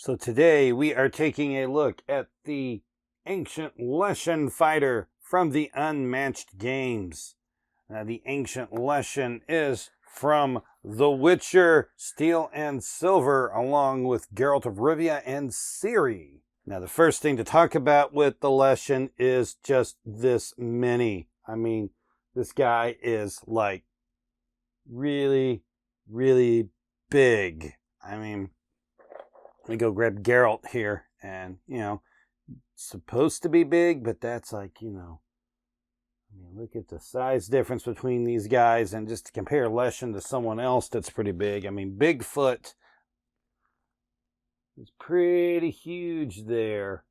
So today we are taking a look at the Ancient Leshen fighter from the Unmatched games. Now the Ancient Leshen is from The Witcher, Steel and Silver, along with Geralt of Rivia and Ciri. Now the first thing to talk about with the Leshen is just this mini. I mean, this guy is like really, really big. I mean, let me go grab Geralt here, and, supposed to be big, but that's like, look at the size difference between these guys, and just to compare Leshen to someone else that's pretty big. I mean, Bigfoot is pretty huge there.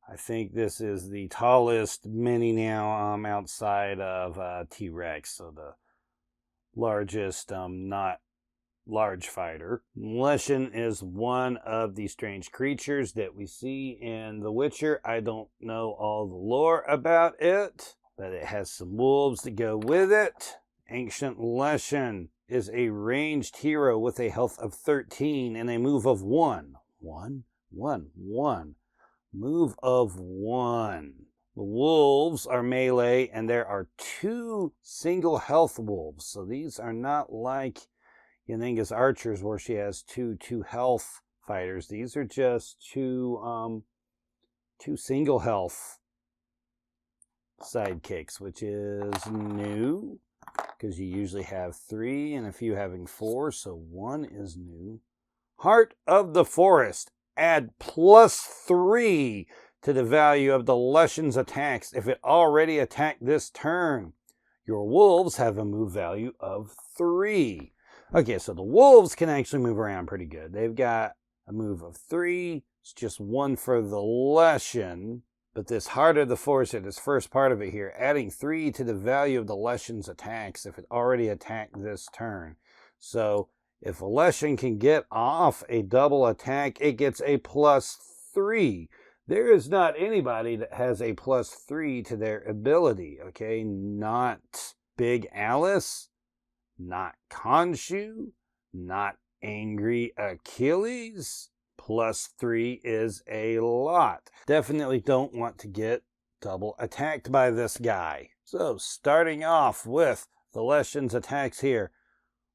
I think this is the tallest mini now outside of T-Rex, so the largest not large fighter. Leshen is one of the strange creatures that we see in The Witcher. I don't know all the lore about it, but it has some wolves to go with it. Ancient Leshen is a ranged hero with a health of 13 and a move of 1. 1, 1, 1. Move of 1. The wolves are melee, and there are 2 single health wolves. So these are not like Yenenga's archers where she has two health fighters. These are just two single health sidekicks, which is new because you usually have 3 and a few having 4, so 1 is new. Heart of the Forest. Add +3 to the value of the Leshen's attacks if it already attacked this turn. Your wolves have a move value of 3. Okay, so the wolves can actually move around pretty good. They've got a move of 3. It's just 1 for the Leshen. But this Heart of the Forest, this first part of it here, adding 3 to the value of the Leshen's attacks if it already attacked this turn. So if a Leshen can get off a double attack, it gets a +3. There is not anybody that has a +3 to their ability, okay? Not Big Alice. Not Khonshu, not Angry Achilles. +3 is a lot. Definitely don't want to get double attacked by this guy. So starting off with the Leshen's attacks here.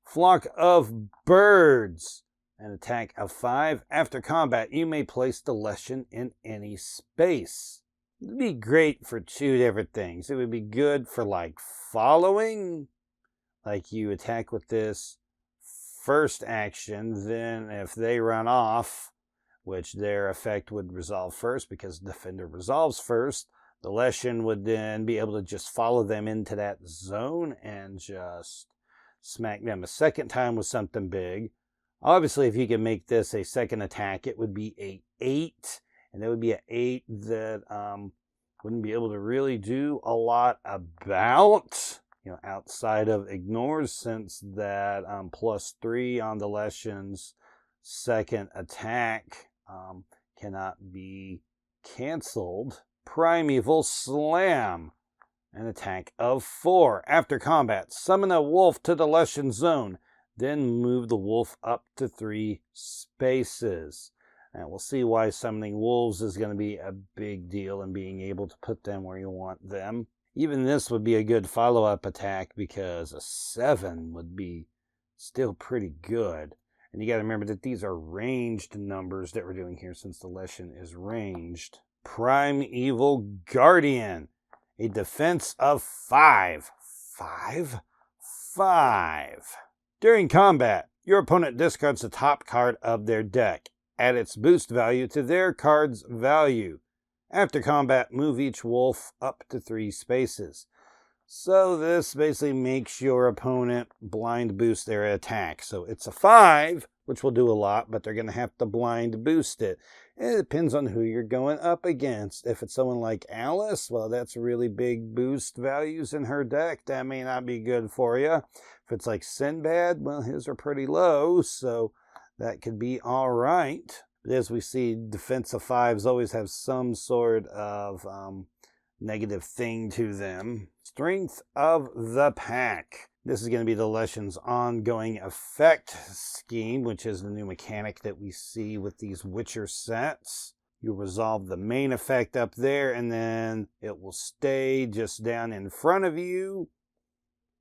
Flock of Birds. An attack of 5. After combat, you may place the Leshen in any space. It would be great for 2 different things. It would be good for like following. Like you attack with this first action, then if they run off, which their effect would resolve first because the defender resolves first, the Leshen would then be able to just follow them into that zone and just smack them a second time with something big. Obviously, if you can make this a second attack, it would be a 8, and that would be an 8 that wouldn't be able to really do a lot about. Outside of ignores, since that +3 on the Leshen's second attack cannot be canceled. Primeval Slam. An attack of 4. After combat, summon a wolf to the Leshen zone. Then move the wolf up to 3 spaces. And we'll see why summoning wolves is going to be a big deal and being able to put them where you want them. Even this would be a good follow-up attack because a 7 would be still pretty good. And you got to remember that these are ranged numbers that we're doing here since the Leshen is ranged. Primeval Guardian. A defense of 5. 5? 5. During combat, your opponent discards the top card of their deck. Add its boost value to their card's value. After combat, move each wolf up to 3 spaces. So this basically makes your opponent blind boost their attack. So it's a 5, which will do a lot, but they're going to have to blind boost it. It depends on who you're going up against. If it's someone like Alice, well, that's really big boost values in her deck. That may not be good for you. If it's like Sinbad, well, his are pretty low, so that could be all right. As we see, defensive 5s always have some sort of negative thing to them. Strength of the Pack. This is going to be the Leshen's ongoing effect scheme, which is the new mechanic that we see with these Witcher sets. You resolve the main effect up there, and then it will stay just down in front of you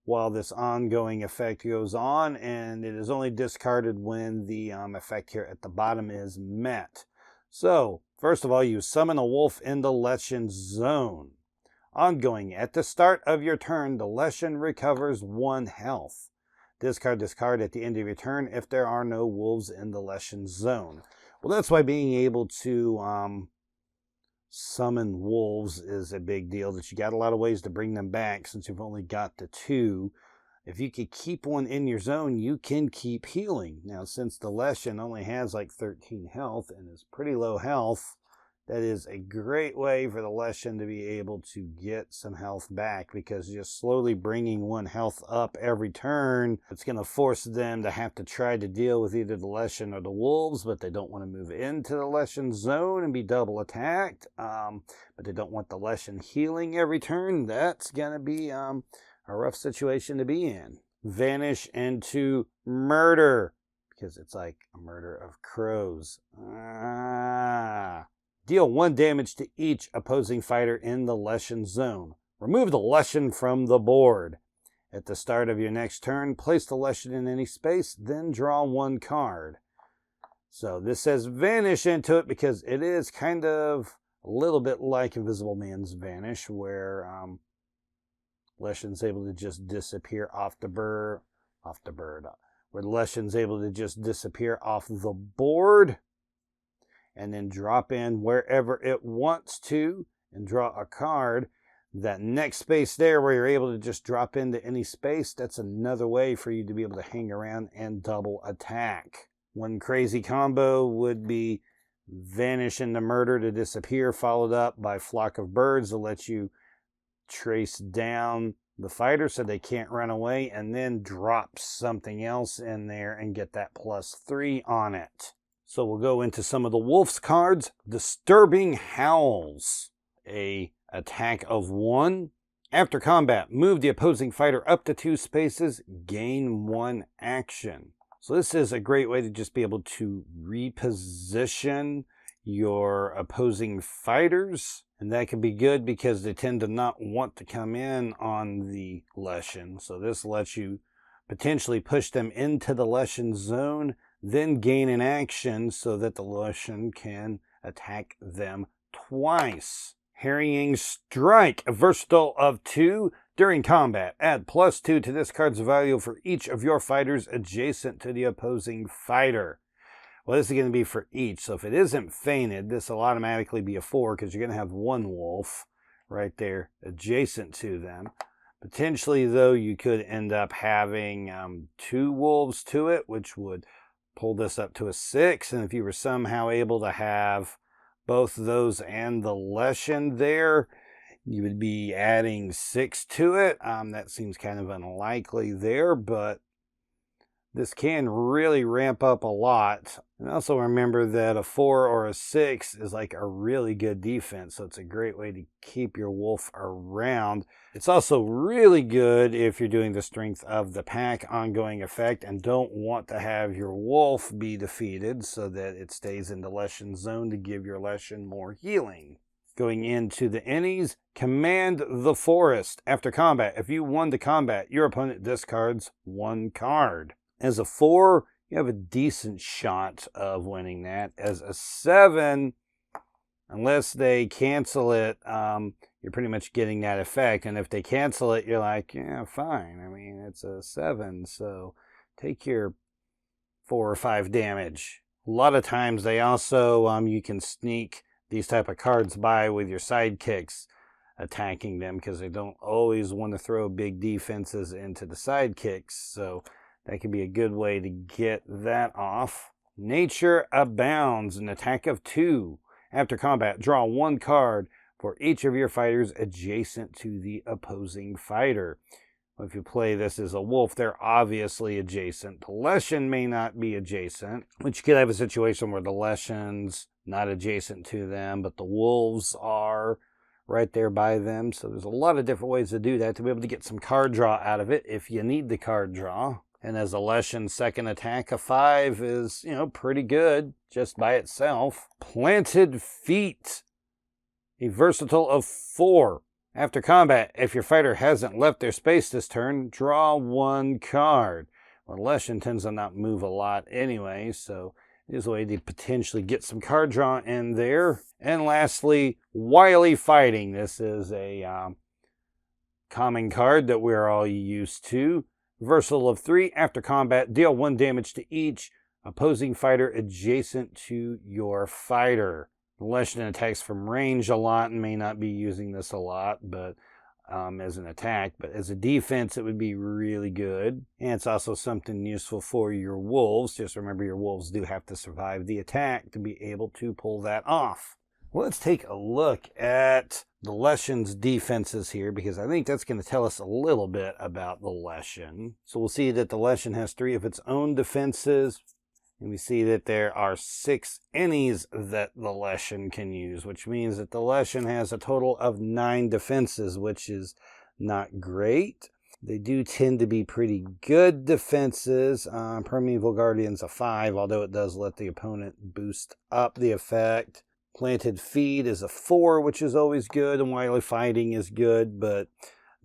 while this ongoing effect goes on, and it is only discarded when the effect here at the bottom is met. So, first of all, you summon a wolf in the Leshen zone. Ongoing, at the start of your turn, the Leshen recovers 1 health. Discard this card at the end of your turn if there are no wolves in the Leshen zone. Well, that's why being able to summon wolves is a big deal, that you got a lot of ways to bring them back since you've only got the 2. If you could keep one in your zone, you can keep healing. Now, since the Leshen only has like 13 health and is pretty low health, that is a great way for the Leshen to be able to get some health back, because just slowly bringing 1 health up every turn, it's going to force them to have to try to deal with either the Leshen or the wolves, but they don't want to move into the Leshen zone and be double attacked. But they don't want the Leshen healing every turn. That's going to be a rough situation to be in. Vanish into murder, because it's like a murder of crows. Deal 1 damage to each opposing fighter in the Leshen zone. Remove the Leshen from the board. At the start of your next turn, place the Leshen in any space, then draw 1 card. So this says vanish into it because it is kind of a little bit like Invisible Man's Vanish, where Leshen's able to just disappear off the bird, where Leshen's able to just disappear off the board and then drop in wherever it wants to and draw a card. That next space there where you're able to just drop into any space, that's another way for you to be able to hang around and double attack. One crazy combo would be vanish into murder to disappear, followed up by flock of birds to let you trace down the fighter so they can't run away, and then drop something else in there and get that +3 on it. So we'll go into some of the wolf's cards. Disturbing Howls. A attack of 1. After combat, move the opposing fighter up to 2 spaces, gain 1 action. So this is a great way to just be able to reposition your opposing fighters. And that can be good because they tend to not want to come in on the Leshen. So this lets you potentially push them into the Leshen zone, then gain an action so that the Leshen can attack them twice. Harrying Strike, a versatile of 2. During combat, add +2 to this card's value for each of your fighters adjacent to the opposing fighter. Well, this is going to be for each, so if it isn't fainted, this will automatically be a 4 because you're going to have 1 wolf right there adjacent to them. Potentially, though, you could end up having 2 wolves to it, which would pull this up to a 6, and if you were somehow able to have both those and the Leshen there, you would be adding 6 to it. That seems kind of unlikely there, but this can really ramp up a lot. And also remember that a 4 or a 6 is like a really good defense, so it's a great way to keep your wolf around. It's also really good if you're doing the Strength of the Pack ongoing effect and don't want to have your wolf be defeated, so that it stays in the Leshen zone to give your Leshen more healing. Going into the innies, Command the Forest. After combat, if you won the combat, your opponent discards 1 card. As a 4, you have a decent shot of winning that. As a 7, unless they cancel it, you're pretty much getting that effect. And if they cancel it, you're like, yeah, fine. I mean, it's a 7, so take your 4 or 5 damage. A lot of times they also, you can sneak these type of cards by with your sidekicks attacking them, because they don't always want to throw big defenses into the sidekicks. So that could be a good way to get that off. Nature Abounds, an attack of 2. After combat, draw 1 card for each of your fighters adjacent to the opposing fighter. If you play this as a wolf, they're obviously adjacent. The Leshen may not be adjacent, which you could have a situation where the Leshen's not adjacent to them, but the wolves are right there by them. So there's a lot of different ways to do that to be able to get some card draw out of it if you need the card draw. And as a Leshen second attack, a 5 is, pretty good just by itself. Planted Feet, a versatile of 4. After combat, if your fighter hasn't left their space this turn, draw 1 card. Well, Leshen tends to not move a lot anyway, so it is a way to potentially get some card draw in there. And lastly, Wily Fighting. This is a common card that we're all used to. Versatile of 3. After combat, deal 1 damage to each opposing fighter adjacent to your fighter. Leshen attacks from range a lot and may not be using this a lot, but as an attack. But as a defense, it would be really good. And it's also something useful for your wolves. Just remember, your wolves do have to survive the attack to be able to pull that off. Well, let's take a look at the Leshen's defenses here, because I think that's going to tell us a little bit about the Leshen. So we'll see that the Leshen has 3 of its own defenses, and we see that there are 6 innies that the Leshen can use, which means that the Leshen has a total of 9 defenses, which is not great. They do tend to be pretty good defenses. Primeval Guardian's a 5, although it does let the opponent boost up the effect. Planted Feet is a 4, which is always good, and Wily Fighting is good, but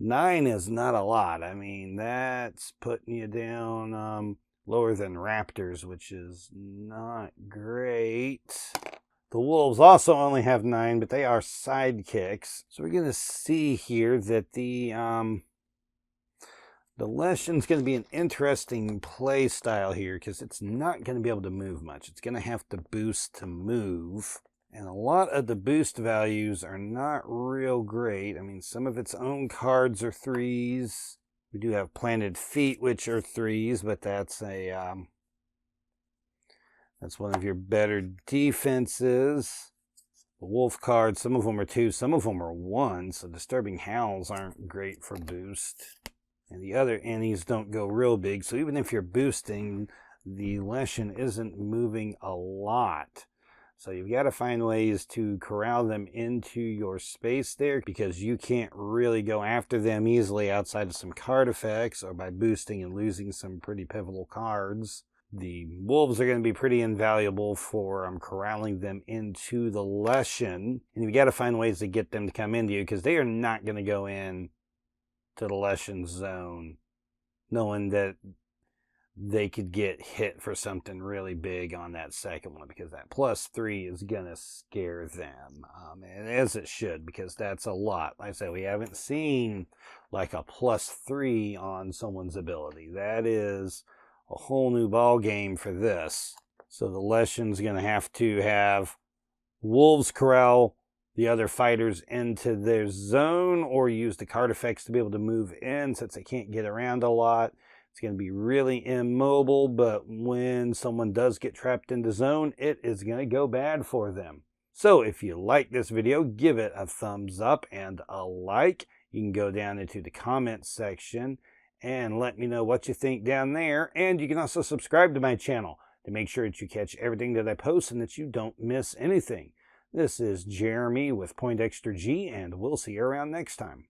9 is not a lot. I mean, that's putting you down lower than Raptors, which is not great. The Wolves also only have 9, but they are sidekicks. So we're going to see here that the Leshen's going to be an interesting play style here, because it's not going to be able to move much. It's going to have to boost to move. And a lot of the boost values are not real great. I mean, some of its own cards are 3s. We do have Planted Feet, which are 3s, but that's one of your better defenses. The Wolf cards, some of them are 2, some of them are 1, so Disturbing Howls aren't great for boost. And the other innies don't go real big, so even if you're boosting, the Leshen isn't moving a lot. So you've got to find ways to corral them into your space there, because you can't really go after them easily outside of some card effects or by boosting and losing some pretty pivotal cards. The Wolves are going to be pretty invaluable for corralling them into the Leshen. And you've got to find ways to get them to come into you, because they are not going to go in to the Leshen zone knowing that they could get hit for something really big on that second one, because that +3 is going to scare them. And as it should, because that's a lot. Like I said, we haven't seen like a +3 on someone's ability. That is a whole new ball game for this. So the Leshen's going to have Wolves corral the other fighters into their zone, or use the card effects to be able to move in, since they can't get around a lot. It's going to be really immobile, but when someone does get trapped in the zone, it is going to go bad for them. So if you like this video, give it a thumbs up and a like. You can go down into the comments section and let me know what you think down there. And you can also subscribe to my channel to make sure that you catch everything that I post and that you don't miss anything. This is Jeremy with Poindexter G, and we'll see you around next time.